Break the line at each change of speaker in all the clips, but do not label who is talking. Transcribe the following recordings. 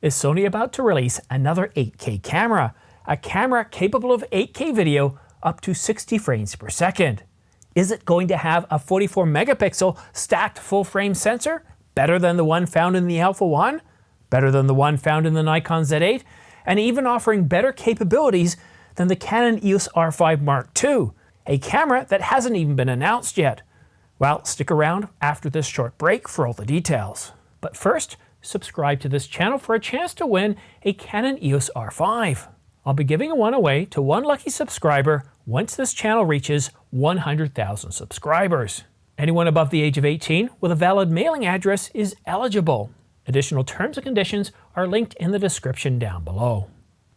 Is Sony about to release another 8K camera? A camera capable of 8K video up to 60 frames per second. Is it going to have a 44 megapixel stacked full frame sensor? Better than the one found in the Alpha 1? Better than the one found in the Nikon Z8? And even offering better capabilities than the Canon EOS R5 Mark II, a camera that hasn't even been announced yet. Well, stick around after this short break for all the details. But first, subscribe to this channel for a chance to win a Canon EOS R5. I'll be giving one away to one lucky subscriber once this channel reaches 100,000 subscribers. Anyone above the age of 18 with a valid mailing address is eligible. Additional terms and conditions are linked in the description down below.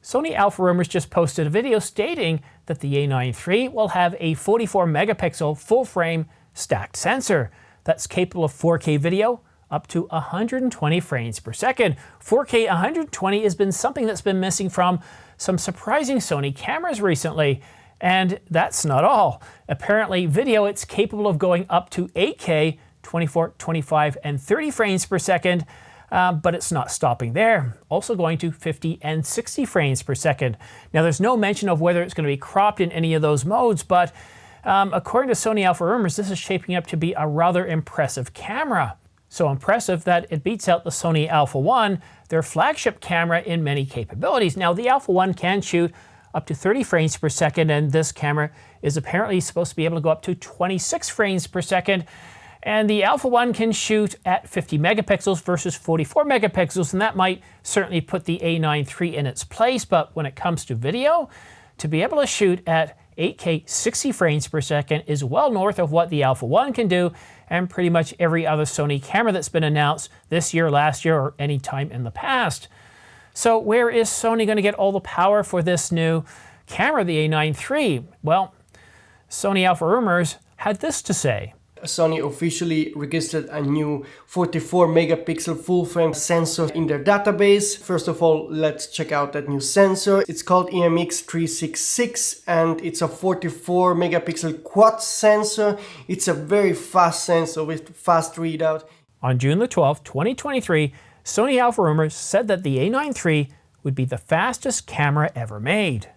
Sony Alpha Rumors just posted a video stating that the A9 III will have a 44 megapixel full frame stacked sensor that's capable of 4K video up to 120 frames per second. 4K 120 has been something that's been missing from some surprising Sony cameras recently. And that's not all. Apparently video, it's capable of going up to 8K, 24, 25, and 30 frames per second, but it's not stopping there. Also going to 50 and 60 frames per second. Now there's no mention of whether it's going to be cropped in any of those modes, but according to Sony Alpha Rumors, this is shaping up to be a rather impressive camera. So impressive that it beats out the Sony Alpha 1, their flagship camera, in many capabilities. Now the Alpha 1 can shoot up to 30 frames per second, and this camera is apparently supposed to be able to go up to 26 frames per second. And the Alpha 1 can shoot at 50 megapixels versus 44 megapixels, and that might certainly put the A9 III in its place. But when it comes to video, to be able to shoot at 8K 60 frames per second is well north of what the Alpha 1 can do, and pretty much every other Sony camera that's been announced this year, last year, or any time in the past. So where is Sony going to get all the power for this new camera, the A9 III? Well, Sony Alpha Rumors had this to say.
Sony officially registered a new 44 megapixel full frame sensor in their database. First of all, let's check out that new sensor. It's called EMX366 and it's a 44 megapixel quad sensor. It's a very fast sensor with fast readout.
On June the 12th, 2023, Sony Alpha Rumors said that the A9 III would be the fastest camera ever made.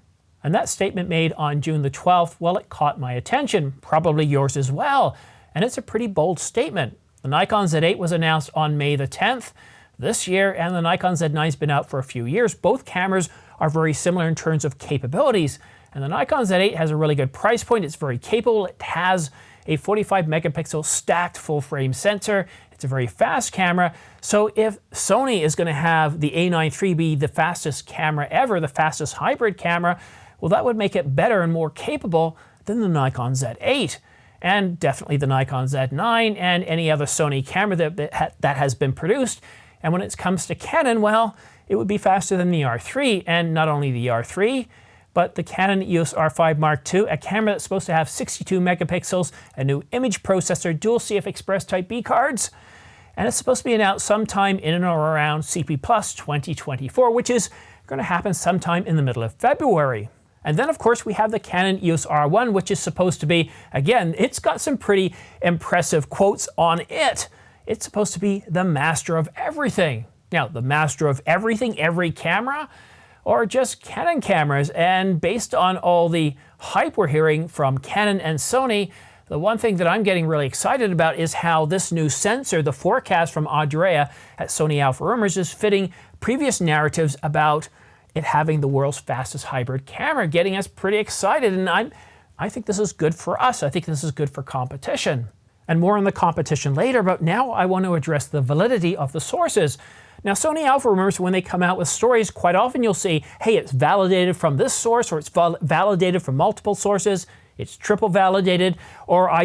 And that statement made on June the 12th, well, it caught my attention, probably yours as well. And it's a pretty bold statement. The Nikon Z8 was announced on May the 10th this year, and the Nikon Z9's been out for a few years. Both cameras are very similar in terms of capabilities. And the Nikon Z8 has a really good price point. It's very capable. It has a 45 megapixel stacked full frame sensor. It's a very fast camera. So if Sony is going to have the A9 III be the fastest camera ever, the fastest hybrid camera, well, that would make it better and more capable than the Nikon Z8. And definitely the Nikon Z9 and any other Sony camera that has been produced. And when it comes to Canon, well, it would be faster than the R3. And not only the R3, but the Canon EOS R5 Mark II, a camera that's supposed to have 62 megapixels, a new image processor, dual CF Express Type B cards, and it's supposed to be announced sometime in and around CP Plus 2024, which is going to happen sometime in the middle of February. And then, of course, we have the Canon EOS R1, which is supposed to be, again, it's got some pretty impressive quotes on it. It's supposed to be the master of everything. Now, the master of everything, every camera, or just Canon cameras? And based on all the hype we're hearing from Canon and Sony, the one thing that I'm getting really excited about is how this new sensor, the forecast from Andrea at Sony Alpha Rumors, is fitting previous narratives about it having the world's fastest hybrid camera, getting us pretty excited. And I think this is good for us. I think this is good for competition. And more on the competition later, but now I want to address the validity of the sources. Now, Sony Alpha Rumors, when they come out with stories, quite often you'll see, hey, it's validated from this source, or it's validated from multiple sources, it's triple validated, or I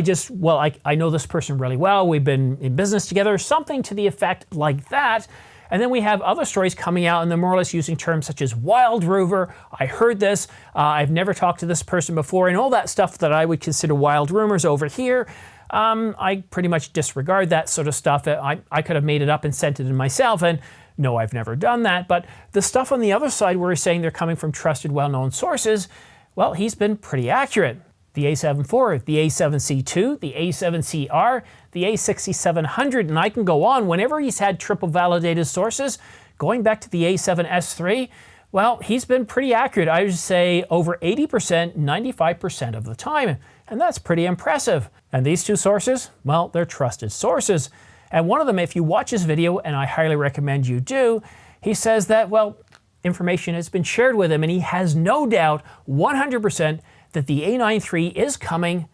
know this person really well, we've been in business together, something to the effect like that. And then we have other stories coming out, and they're more or less using terms such as wild rumor, I heard this, I've never talked to this person before, and all that stuff that I would consider wild rumors over here. I pretty much disregard that sort of stuff. I could have made it up and sent it in myself, and no, I've never done that. But the stuff on the other side where he's saying they're coming from trusted, well-known sources, well, he's been pretty accurate. the A7 IV, the A7C II, the A7CR, the A6700, and I can go on. Whenever he's had triple validated sources, going back to the A7S III, well, he's been pretty accurate. I would say over 80%, 95% of the time, and that's pretty impressive. And these two sources, well, they're trusted sources. And one of them, if you watch his video, and I highly recommend you do, he says that, well, information has been shared with him, and he has no doubt, 100%, that the A9 III is coming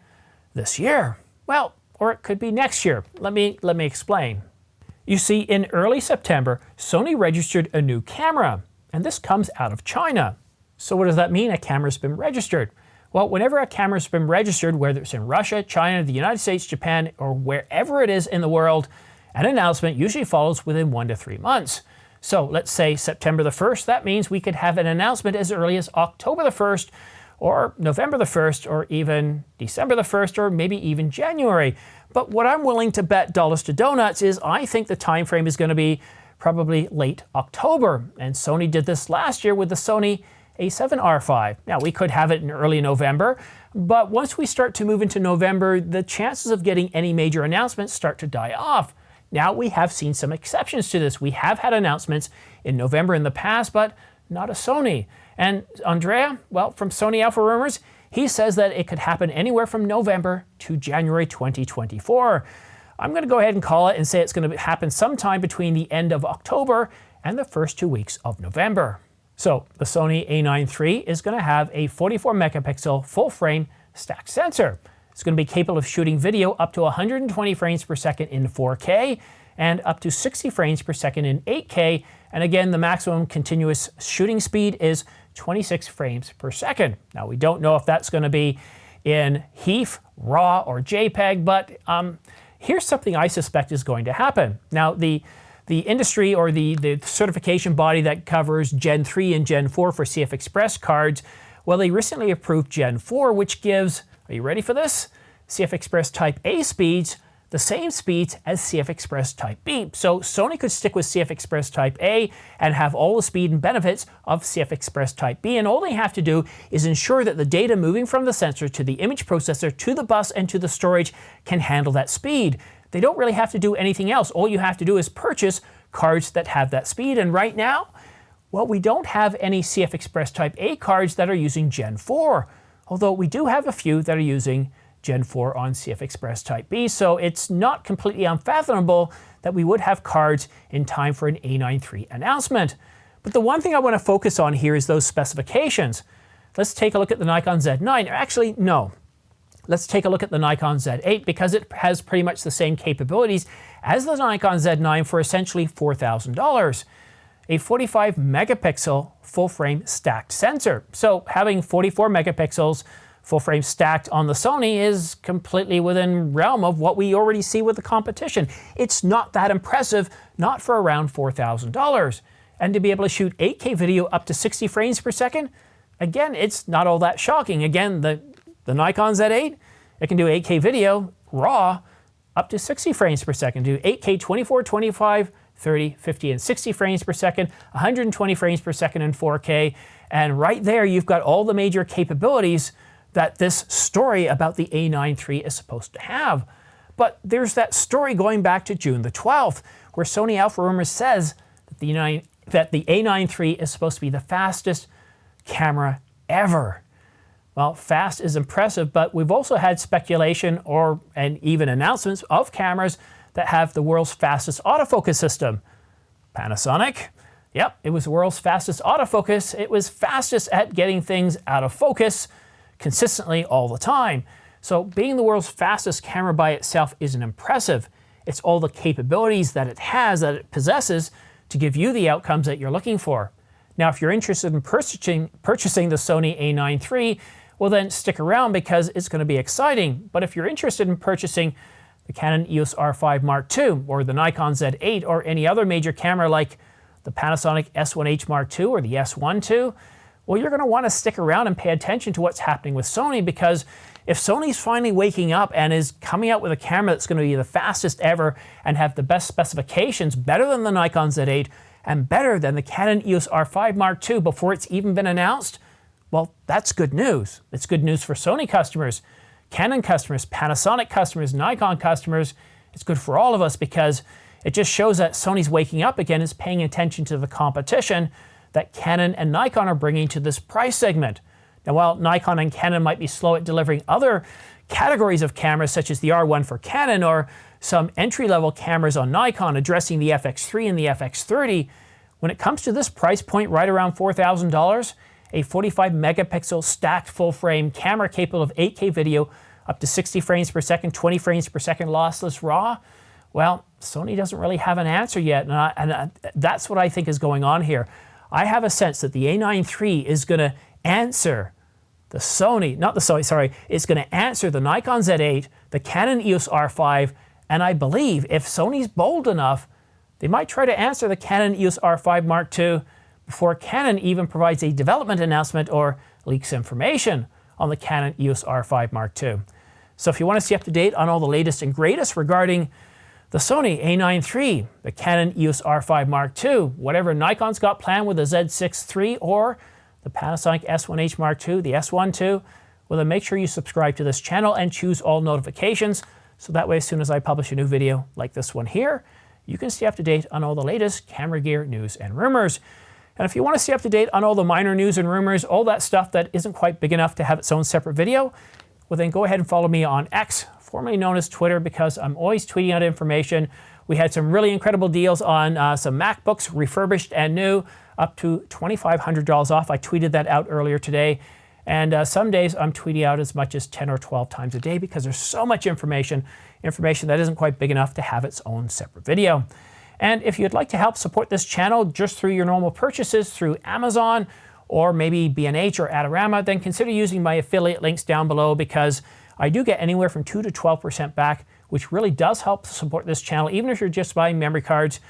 this year. Well, or it could be next year. Let me explain. You see, in early September, Sony registered a new camera, and this comes out of China. So what does that mean? A camera's been registered. Well, whenever a camera's been registered, whether it's in Russia, China, the United States, Japan, or wherever it is in the world, an announcement usually follows within 1 to 3 months. So let's say September the 1st, that means we could have an announcement as early as October the 1st, or November the 1st, or even December the 1st, or maybe even January. But what I'm willing to bet dollars to donuts is I think the time frame is going to be probably late October. And Sony did this last year with the Sony A7R5. Now, we could have it in early November, but once we start to move into November, the chances of getting any major announcements start to die off. Now, we have seen some exceptions to this. We have had announcements in November in the past, but not a Sony. And Andrea, well, from Sony Alpha Rumors, he says that it could happen anywhere from November to January 2024. I'm going to go ahead and call it and say it's going to happen sometime between the end of October and the first 2 weeks of November. So the Sony A9 III is going to have a 44 megapixel full frame stacked sensor. It's going to be capable of shooting video up to 120 frames per second in 4K and up to 60 frames per second in 8K. And again, the maximum continuous shooting speed is 26 frames per second. Now, we don't know if that's going to be in HEIF, RAW, or JPEG, but here's something I suspect is going to happen. Now, the industry or the certification body that covers Gen 3 and Gen 4 for CF Express cards, well, they recently approved Gen 4, which gives, are you ready for this? CF Express Type A speeds, the same speeds as CF Express Type B. So Sony could stick with CF Express Type A and have all the speed and benefits of CF Express Type B, and all they have to do is ensure that the data moving from the sensor to the image processor to the bus and to the storage can handle that speed. They don't really have to do anything else. All you have to do is purchase cards that have that speed, and right now, well, we don't have any CF Express Type A cards that are using Gen 4, although we do have a few that are using Gen 4 on CF Express Type B, so it's not completely unfathomable that we would have cards in time for an A9 III announcement. But the one thing I want to focus on here is those specifications. Let's take a look at the Nikon Z9. Actually, no. Let's take a look at the Nikon Z8 because it has pretty much the same capabilities as the Nikon Z9 for essentially $4,000. A 45 megapixel full frame stacked sensor. So having 44 megapixels full frame stacked on the Sony is completely within realm of what we already see with the competition. It's not that impressive, not for around $4,000. And to be able to shoot 8K video up to 60 frames per second, again, it's not all that shocking. Again, the Nikon Z8, it can do 8K video, RAW, up to 60 frames per second, do 8K 24, 25, 30, 50, and 60 frames per second, 120 frames per second in 4K. And right there, you've got all the major capabilities that this story about the A9 III is supposed to have. But there's that story going back to June the 12th, where Sony Alpha Rumors says that the A9 III is supposed to be the fastest camera ever. Well, fast is impressive, but we've also had speculation and even announcements of cameras that have the world's fastest autofocus system. Panasonic, yep, it was the world's fastest autofocus. It was fastest at getting things out of focus consistently all the time. So being the world's fastest camera by itself isn't impressive. It's all the capabilities that it has, that it possesses, to give you the outcomes that you're looking for. Now, if you're interested in purchasing the Sony A9 III, well then stick around because it's going to be exciting. But if you're interested in purchasing the Canon EOS R5 Mark II or the Nikon Z8 or any other major camera like the Panasonic S1H Mark II or the S1 II, well, you're going to want to stick around and pay attention to what's happening with Sony, because if Sony's finally waking up and is coming out with a camera that's going to be the fastest ever and have the best specifications, better than the Nikon Z8 and better than the Canon EOS R5 Mark II before it's even been announced, well, that's good news. It's good news for Sony customers, Canon customers, Panasonic customers, Nikon customers. It's good for all of us because it just shows that Sony's waking up again, is paying attention to the competition that Canon and Nikon are bringing to this price segment. Now, while Nikon and Canon might be slow at delivering other categories of cameras, such as the R1 for Canon or some entry-level cameras on Nikon addressing the FX3 and the FX30, when it comes to this price point right around $4,000, a 45 megapixel stacked full-frame camera capable of 8K video up to 60 frames per second, 20 frames per second lossless RAW, well, Sony doesn't really have an answer yet, and that's what I think is going on here. I have a sense that the A9 III is going to answer the Sony, not the Sony, sorry, it's going to answer the Nikon Z8, the Canon EOS R5, and I believe if Sony's bold enough, they might try to answer the Canon EOS R5 Mark II before Canon even provides a development announcement or leaks information on the Canon EOS R5 Mark II. So if you want to stay up to date on all the latest and greatest regarding the Sony A9 III, the Canon EOS R5 Mark II, whatever Nikon's got planned with the Z6 III or the Panasonic S1H Mark II, the S1 II, well then make sure you subscribe to this channel and choose all notifications so that way as soon as I publish a new video like this one here, you can stay up to date on all the latest camera gear news and rumors. And if you want to stay up to date on all the minor news and rumors, all that stuff that isn't quite big enough to have its own separate video, well then go ahead and follow me on X, formerly known as Twitter, because I'm always tweeting out information. We had some really incredible deals on some MacBooks, refurbished and new, up to $2,500 off. I tweeted that out earlier today. And some days I'm tweeting out as much as 10 or 12 times a day because there's so much information that isn't quite big enough to have its own separate video. And if you'd like to help support this channel just through your normal purchases through Amazon or maybe B&H or Adorama, then consider using my affiliate links down below because I do get anywhere from 2 to 12% back, which really does help support this channel, even if you're just buying memory cards,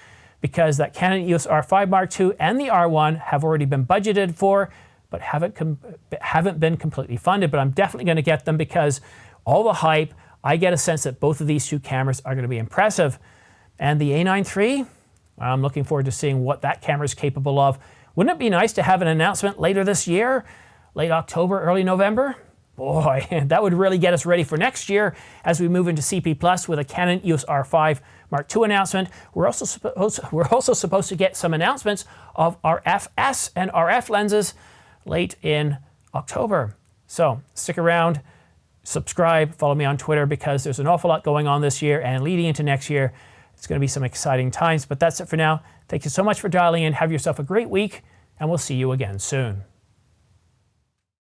because that Canon EOS R5 Mark II and the R1 have already been budgeted for, but haven't been completely funded. But I'm definitely going to get them because all the hype, I get a sense that both of these two cameras are going to be impressive. And the A9 III, I'm looking forward to seeing what that camera is capable of. Wouldn't it be nice to have an announcement later this year, late October, early November? Boy, that would really get us ready for next year as we move into CP Plus with a Canon EOS R5 Mark II announcement. We're also supposed to get some announcements of RFS and RF lenses late in October. So stick around, subscribe, follow me on Twitter because there's an awful lot going on this year and leading into next year. It's going to be some exciting times, but that's it for now. Thank you so much for dialing in. Have yourself a great week, and we'll see you again soon.